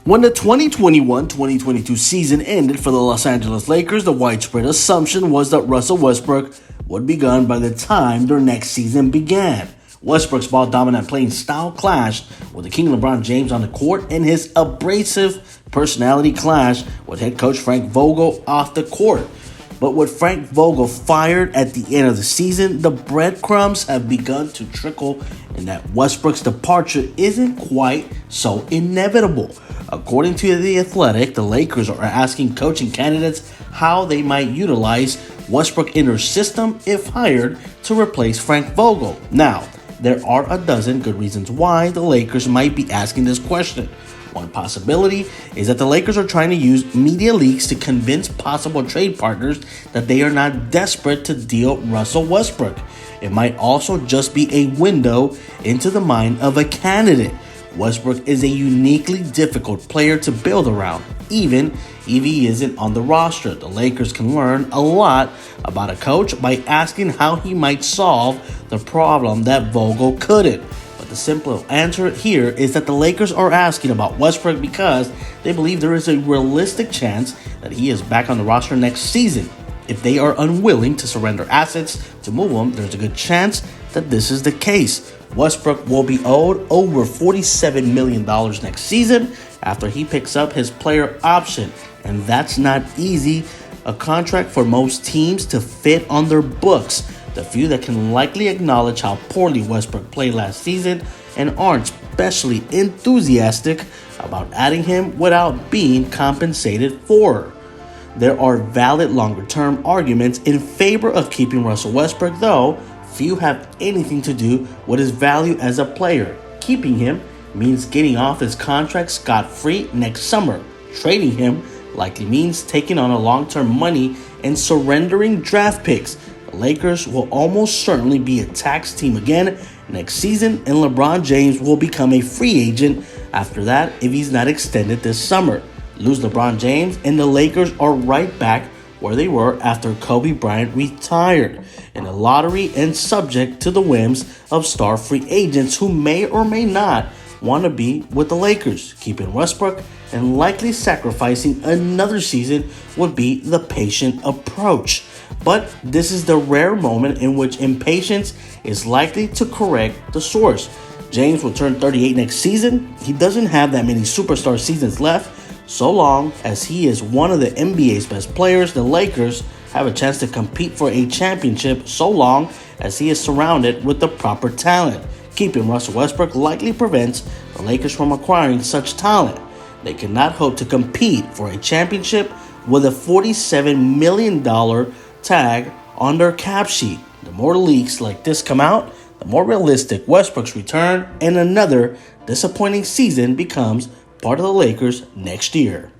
When the 2021-2022 season ended for the Los Angeles Lakers, the widespread assumption was that Russell Westbrook would be gone by the time their next season began. Westbrook's ball-dominant playing style clashed with the King LeBron James on the court, and his abrasive personality clashed with head coach Frank Vogel off the court. But with Frank Vogel fired at the end of the season, the breadcrumbs have begun to trickle, and that Westbrook's departure isn't quite so inevitable. According to The Athletic, the Lakers are asking coaching candidates how they might utilize Westbrook in their system if hired to replace Frank Vogel. Now, there are a dozen good reasons why the Lakers might be asking this question. One possibility is that the Lakers are trying to use media leaks to convince possible trade partners that they are not desperate to deal Russell Westbrook. It might also just be a window into the mind of a candidate. Westbrook is a uniquely difficult player to build around. Even if he isn't on the roster, the Lakers can learn a lot about a coach by asking how he might solve the problem that Vogel couldn't. But the simple answer here is that the Lakers are asking about Westbrook because they believe there is a realistic chance that he is back on the roster next season. If they are unwilling to surrender assets to move him, there's a good chance that this is the case. Westbrook will be owed over $47 million next season after he picks up his player option, and that's not easy, a contract for most teams to fit on their books. The few that can likely acknowledge how poorly Westbrook played last season and aren't especially enthusiastic about adding him without being compensated for. There are valid longer-term arguments in favor of keeping Russell Westbrook, though few have anything to do with his value as a player. Keeping him means getting off his contract scot-free next summer. Trading him likely means taking on a long-term money and surrendering draft picks. The Lakers will almost certainly be a tax team again next season, and LeBron James will become a free agent after that if he's not extended this summer. Lose LeBron James, and the Lakers are right back where they were after Kobe Bryant retired, in the lottery and subject to the whims of star free agents who may or may not want to be with the Lakers. Keeping Westbrook and likely sacrificing another season would be the patient approach. But this is the rare moment in which impatience is likely to correct the source. James will turn 38 next season. He doesn't have that many superstar seasons left. So long as he is one of the NBA's best players, the Lakers have a chance to compete for a championship so long as he is surrounded with the proper talent. Keeping Russell Westbrook likely prevents the Lakers from acquiring such talent. They cannot hope to compete for a championship with a $47 million tag on their cap sheet. The more leaks like this come out, the more realistic Westbrook's return and another disappointing season becomes part of the Lakers next year.